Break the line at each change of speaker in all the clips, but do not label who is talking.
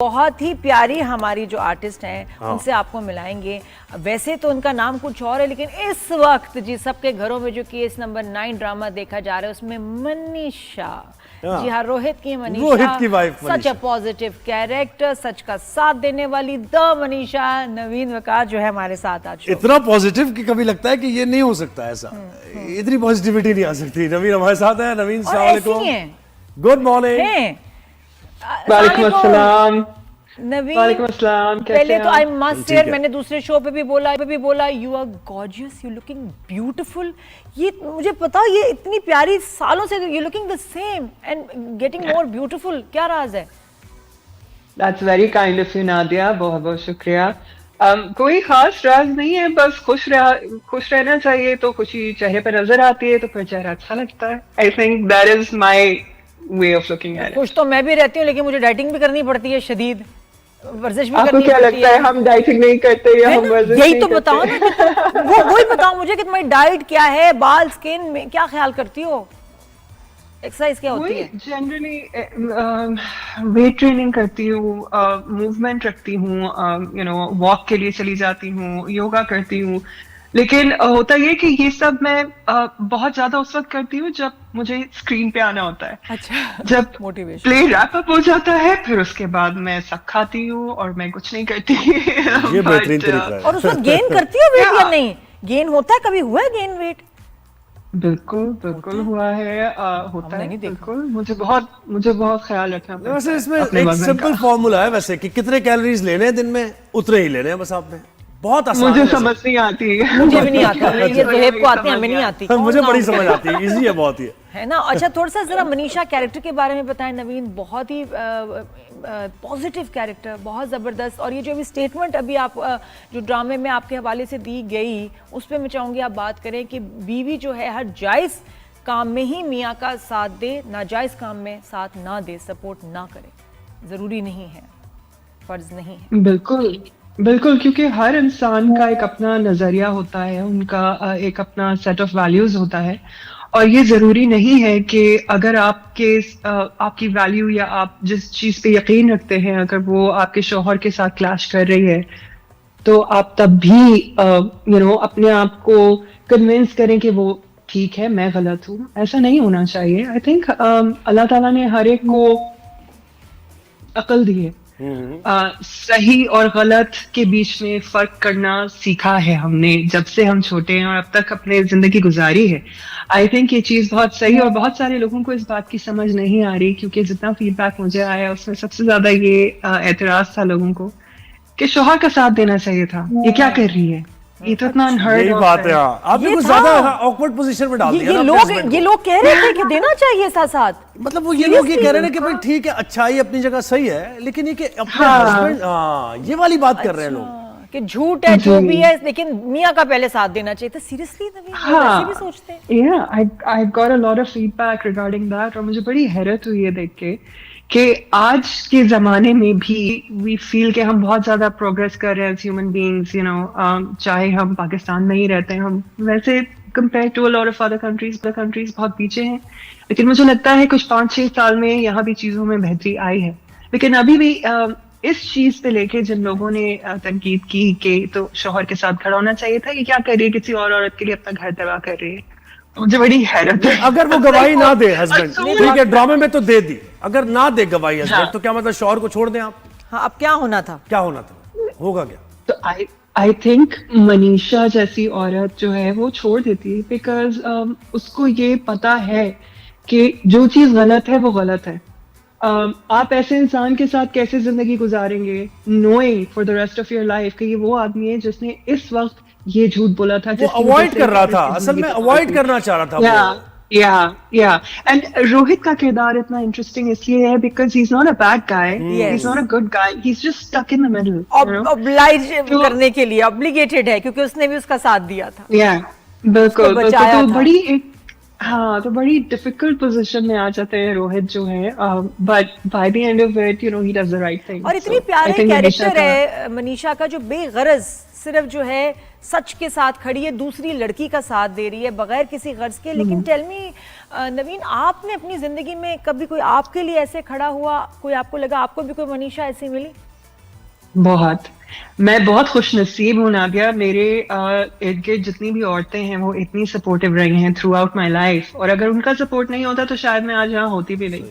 बहुत ही प्यारी हमारी जो आर्टिस्ट हैं उनसे आपको मिलाएंगे। वैसे तो उनका नाम कुछ और है, लेकिन इस वक्त जी सबके घरों में जो केस नंबर 9 ड्रामा देखा जा रहा है उसमें मनीषा, जी हाँ, रोहित की मनीषा, सच अ पॉजिटिव कैरेक्टर, सच का साथ देने वाली द मनीषा, नवीन वकार जो है हमारे साथ आज। इतना
पॉजिटिव कि कभी लगता है कि ये नहीं हो सकता, ऐसा इतनी पॉजिटिविटी नहीं आ सकती। नवीन हमारे साथ है। नवीन अस्सलाम वालेकुम, गुड मॉर्निंग।
वालेकुम अस्सलाम।
नवीन,
वालेकुम अस्सलाम,
पहले तो आई मस्ट शेयर, मैंने दूसरे शो पे भी बोला you are gorgeous, you looking beautiful. ये मुझे पता, ये इतनी प्यारी, सालों से you looking the same and getting more beautiful, क्या राज है?
That's very kind of you Nadia, बहुत बहुत शुक्रिया। कोई खास राज नहीं है, बस खुश रहना चाहिए तो खुशी चेहरे पर नजर आती है तो फिर चेहरा अच्छा लगता है। आई think that is my way of looking at it.
खुश तो मैं भी रहती हूँ, लेकिन मुझे डाइटिंग भी करनी पड़ती है, शदीद वर्जिश भी
आपको
करनी
क्या
पड़ती
लगता है हम डाइटिंग नहीं करते या हम वर्जिश
यही
नहीं
तो
करते?
बताओ ना, वही बताओ मुझे कि तुम्हारी डाइट क्या है, बाल स्किन में क्या ख्याल करती हो, एक्सरसाइज क्या होती है?
जनरली वेट ट्रेनिंग करती हूँ, मूवमेंट रखती हूँ, वॉक के लिए चली जाती हूँ, योगा करती हूँ। लेकिन होता ये कि ये सब मैं बहुत ज्यादा उस वक्त करती हूँ जब मुझे स्क्रीन पे आना होता है।
अच्छा,
जब
मोटिवेशन
प्ले रैप अप हो जाता है फिर उसके बाद मैं सब खाती हूँ और मैं कुछ नहीं करती।
ये बेहतरीन तरीका है।
और उस वक्त गेन करती हो वेट या नहीं? गेन होता है, कभी हुआ है गेन वेट?
बिल्कुल हुआ है, होता है बिल्कुल। मुझे बहुत ख्याल रखना पड़ता है।
वैसे इसमें एक सिंपल फॉर्मूला है वैसे कि कितने कैलोरीज लेने हैं दिन में, उतने ही लेने हैं बस आपने। बहुत आसान
मुझे
है,
समझ नहीं आती,
मुझे भी नहीं आती, ये ज़ोहेब को आती है, हमें नहीं आती।
मुझे बड़ी समझ आती है, इजी है बहुत ही,
है ना। अच्छा, थोड़ा सा जरा मनीषा कैरेक्टर के बारे में बताएं नवीन। बहुत ही पॉजिटिव कैरेक्टर, बहुत ज़बरदस्त। और ये जो अभी स्टेटमेंट अभी आप जो ड्रामे में आपके हवाले से दी गई, उस पर मैं चाहूँगी आप बात करें कि बीवी जो है हर जायज़ काम में ही मियाँ का साथ दे, नाजायज़ काम में साथ ना दे, सपोर्ट ना करे, ज़रूरी नहीं है, फ़र्ज नहीं है।
बिल्कुल, क्योंकि हर इंसान का एक अपना नजरिया होता है, उनका एक अपना सेट ऑफ वैल्यूज होता है। और ये जरूरी नहीं है कि अगर आपकी वैल्यू या आप जिस चीज पे यकीन रखते हैं अगर वो आपके शौहर के साथ क्लैश कर रही है तो आप तब भी अपने आप को कन्विंस करें कि वो ठीक है, मैं गलत हूँ। ऐसा नहीं होना चाहिए। आई थिंक अल्लाह ताला ने हर एक को अक्ल दी है। सही और गलत के बीच में फर्क करना सीखा है हमने जब से हम छोटे हैं और अब तक अपने जिंदगी गुजारी है। आई थिंक ये चीज बहुत सही, और बहुत सारे लोगों को इस बात की समझ नहीं आ रही, क्योंकि जितना फीडबैक मुझे आया उसमें सबसे ज्यादा ये एतराज था लोगों को कि शौहर का साथ देना चाहिए था। ये क्या कर रही है, ये तो इतना अनहर्ड ऑफ
बात है। आपने कुछ ज्यादा ऑकवर्ड पोजीशन में डाल दिया ना।
ये लोग कह रहे थे कि देना चाहिए साथ,
मतलब वो ये लोग ये कह रहे हैं कि भाई ठीक है, अच्छाई अपनी जगह सही है, लेकिन ये कि अपने हस्बैंड, ये वाली बात कर रहे हैं लोग
कि झूठ है जो भी है, लेकिन मियाँ का पहले साथ देना चाहिए था। सीरियसली नवीन, ऐसे भी सोचते हैं?
Yeah, I got a lot of feedback regarding that, और मुझे बड़ी हैरत हुई है देख के कि आज के जमाने में भी वी फील कि हम बहुत ज्यादा प्रोग्रेस कर रहे हैं एज ह्यूमन बीइंग्स, चाहे हम पाकिस्तान में ही रहते हैं, हम वैसे compare to a lot of other countries बहुत पीछे हैं। लेकिन मुझे लगता है कुछ 5-6 साल में यहाँ भी चीजों में बेहतरी आई है। लेकिन अभी भी इस चीज पे लेके जिन लोगों ने तनकीद की कि तो शौहर के साथ खड़ा होना चाहिए था, ये क्या कर रही है, किसी और औरत के लिए अपना घर तबाह कर रही है, मुझे बड़ी हैरत है।
अगर वो गवाही ना दे हस्बैंड, ठीक है, ड्रामे में तो दे दी, अगर ना दे गवाही हस्बैंड, तो क्या मतलब शौहर को छोड़ दें आप?
हाँ, अब क्या होना था,
होगा क्या?
तो आई थिंक मनीषा जैसी औरत जो है वो छोड़ देती है, बिकॉज उसको ये पता है कि जो चीज गलत है वो गलत है। आप ऐसे इंसान के साथ कैसे जिंदगी गुजारेंगे knowing for the rest of your life कि ये वो आदमी है जिसने इस वक्त ये झूठ बोला था,
वो अवॉइड कर रहा था, असल में अवॉइड करना चाह रहा था।
Yeah. And रोहित का किरदार इतना इंटरेस्टिंग इसलिए है because he's not a bad guy, he's not a good guy, he's just stuck in the middle.
Oblige करने के लिए obligated है, क्योंकि उसने भी उसका साथ दिया था।
Yeah, बिल्कुल। तो बड़ी डिफिकल्ट पोजीशन में आ जाते हैं रोहित जो है, but by the end of it he does the right thing.
और इतनी प्यारे कैरेक्टर है मनीषा का, जो बेगरज सिर्फ जो है सच के साथ खड़ी है, दूसरी लड़की का साथ दे रही है बगैर किसी गर्ज के। लेकिन टेल मी नवीन, आपने अपनी जिंदगी में कभी कोई आपके लिए ऐसे खड़ा हुआ, कोई आपको लगा आपको भी कोई मनीषा ऐसी मिली?
बहुत। मैं बहुत खुश नसीब हूँ नादिया, मेरे इर्द गिर्द जितनी भी औरतें हैं वो इतनी सपोर्टिव रही हैं थ्रू आउट माई लाइफ, और अगर उनका सपोर्ट नहीं होता तो शायद मैं आज यहाँ होती भी नहीं।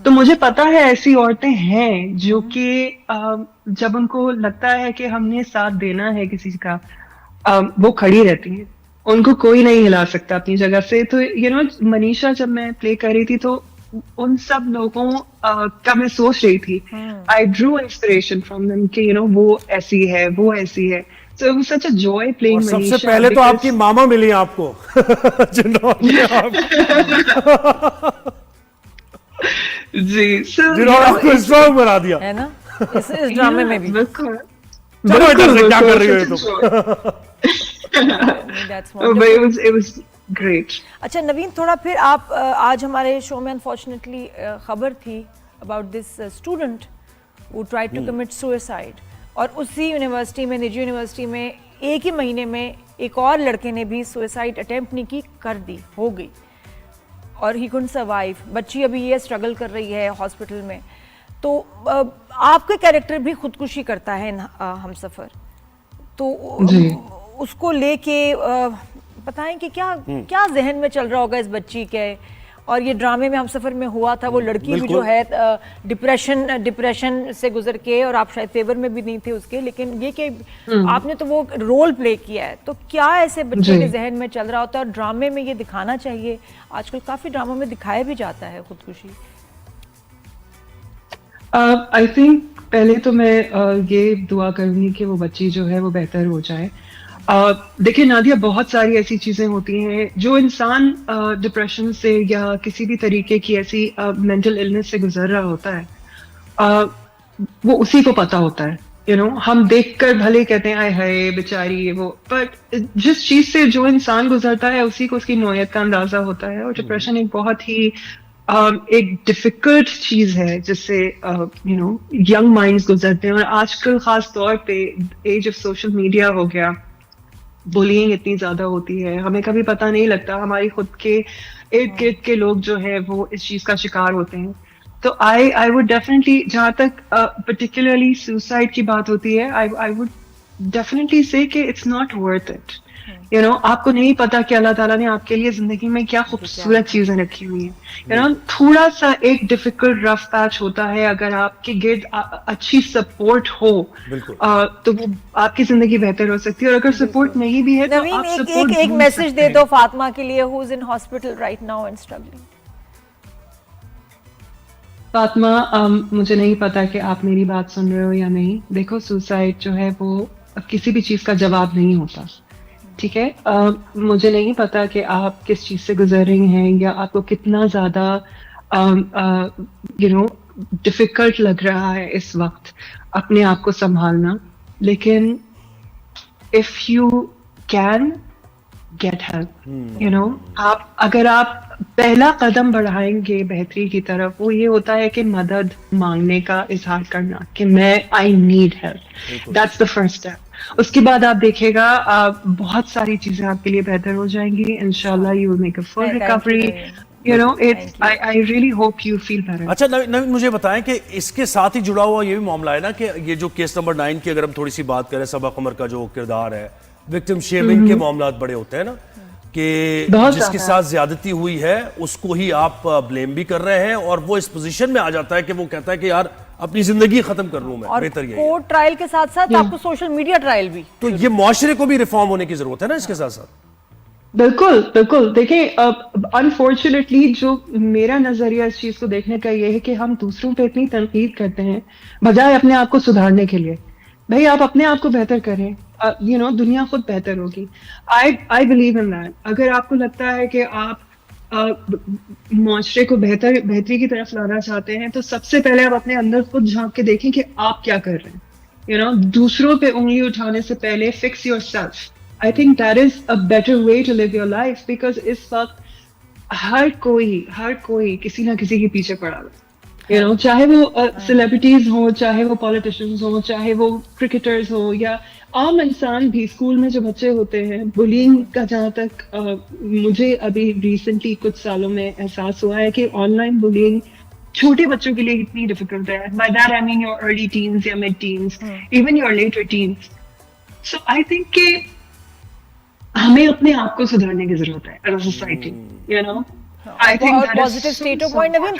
तो मुझे पता है ऐसी औरतें हैं जो कि जब उनको लगता है कि हमने साथ देना है किसी का, वो खड़ी रहती हैं, उनको कोई नहीं हिला सकता अपनी जगह से। तो मनीषा जब मैं प्ले कर रही थी तो उन सब लोगों का मैं सोच रही थी, I drew inspiration from them कि वो ऐसी है, वो ऐसी है। So it was such a joy playing Manisha.
सबसे पहले तो आपकी मामा मिली आपको जिन्होंने आपको स्ट्रॉन्ग बना दिया,
है ना, इस ड्रामे में भी।
बिल्कुल
क्या कर रही हो तुम?
It was great.
अच्छा नवीन, थोड़ा फिर आप आज हमारे शो में अनफॉर्चुनेटली खबर थी about this student who tried to commit suicide, और उसी यूनिवर्सिटी में, निजी यूनिवर्सिटी में, एक ही महीने में एक और लड़के ने भी सुसाइड अटेम्प्ट नहीं की, कर दी, हो गई, और ही कुडंट सर्वाइव। बच्ची अभी ये स्ट्रगल कर रही है हॉस्पिटल में। तो आपका कैरेक्टर भी खुदकुशी करता है हमसफर, तो उसको लेके बताएं कि क्या जहन में चल रहा होगा इस बच्ची के, और ये ड्रामे में हमसफर में हुआ था, वो लड़की भी जो है डिप्रेशन से गुजर के, और आप शायद फेवर में भी नहीं थे उसके, लेकिन ये कि आपने तो वो रोल प्ले किया है, तो क्या ऐसे बच्चे के जहन में चल रहा होता है, और ड्रामे में ये दिखाना चाहिए? आजकल काफी ड्रामों में दिखाया भी जाता है खुदकुशी।
आई थिंक पहले तो मैं ये दुआ करूंगी कि वो बच्ची जो है वो बेहतर हो जाए। देखिए नादिया, बहुत सारी ऐसी चीजें होती हैं जो इंसान डिप्रेशन से या किसी भी तरीके की ऐसी मेंटल इलनेस से गुजर रहा होता है, वो उसी को पता होता है। हम देखकर भले कहते हैं आय हाय बेचारी वो, बट जिस चीज से जो इंसान गुजरता है उसी को उसकी नौयत का अंदाजा होता है। और डिप्रेशन एक बहुत ही एक डिफिकल्ट चीज है जिससे यंग माइंड्स गुजरते हैं, और आजकल खास तौर पे एज ऑफ सोशल मीडिया हो गया, बुलिंग इतनी ज्यादा होती है, हमें कभी पता नहीं लगता हमारी खुद के इर्द गिर्द के लोग जो है वो इस चीज का शिकार होते हैं। तो आई वुड डेफिनेटली, जहाँ तक पर्टिकुलरली सुसाइड की बात होती है, आई वुड डेफिनेटली से कि इट्स नॉट वर्थ इट। आपको नहीं पता कि अल्लाह ताला ने आपके लिए जिंदगी में क्या खूबसूरत चीजें रखी हुई हैं। थोड़ा सा एक डिफिकल्ट रफ पैच होता है, अगर आपके गिर्द अच्छी सपोर्ट हो तो वो आपकी जिंदगी बेहतर हो सकती है, और अगर सपोर्ट नहीं भी है तो आप सपोर्ट
एक मैसेज दे दो फातिमा के लिए, who is in hospital right now and struggling.
Fatima, मुझे नहीं पता कि आप मेरी बात सुन रहे हो या नहीं। देखो, सुसाइड जो है वो किसी भी चीज का जवाब नहीं होता, ठीक है। मुझे नहीं पता कि आप किस चीज से गुजर रही हैं या आपको कितना ज्यादा डिफिकल्ट लग रहा है इस वक्त अपने आप को संभालना, लेकिन if you can get help, अगर आप पहला कदम बढ़ाएंगे बेहतरी की तरफ, वो ये होता है कि मदद मांगने का इजहार करना कि मैं I need help, that's the first step. उसके बाद आप देखिएगा बहुत सारी चीजें आपके लिए बेहतर हो जाएंगी, इंशाल्लाह you will make a full recovery. I really hope you feel better.
अच्छा नवीन, मुझे बताएं कि इसके साथ ही जुड़ा हुआ ये भी मामला है ना कि ये जो केस नंबर 9 की अगर हम थोड़ी सी बात करें, सबा कमर का जो किरदार है, विक्टिम शेमिंग के मामला बड़े होते हैं ना, कि जिसके साथ ज्यादती हुई है उसको ही आप ब्लेम भी कर रहे हैं, और वो इस पोजीशन में आ जाता है कि वो कहता है कि यार अपनी जिंदगी खत्म कर लूं मैं,
और
बेहतर ये
कोर्ट ट्रायल के साथ साथ आपको सोशल मीडिया ट्रायल भी,
तो ये मुआशरे को भी रिफॉर्म होने की जरूरत है ना इसके साथ साथ।
बिल्कुल बिल्कुल। देखिए, अनफॉर्चुनेटली जो मेरा नजरिया इस चीज को देखने का ये है कि हम दूसरों पे इतनी तनकीद करते हैं बजाय अपने आप को सुधारने के लिए। भाई आप अपने आप को बेहतर करें, दुनिया खुद बेहतर होगी। I believe in that. अगर आपको लगता है कि आप मुआशरे को बेहतरी की तरफ लाना चाहते हैं, तो सबसे पहले आप अपने अंदर खुद झांक के देखें कि आप क्या कर रहे हैं। दूसरों पे उंगली उठाने से पहले fix yourself. I think that is a better way to live your life, because इस वक्त हर कोई किसी ना किसी के पीछे पड़ा हुआ है। यू नो, चाहे वो सेलिब्रिटीज हो, चाहे वो पॉलिटिशियंस हो, चाहे वो क्रिकेटर्स हो, या आम इंसान भी। स्कूल में जो बच्चे होते हैं, बुलिंग का जहाँ तक मुझे अभी रिसेंटली कुछ सालों में एहसास हुआ है कि ऑनलाइन बुलिंग छोटे बच्चों के लिए इतनी डिफिकल्ट है। By that I mean your early teens या mid teens, even your later teens. So I think कि हमें अपने आप को सुधारने की जरूरत है as a society, you know. I think
positive state of point Naveen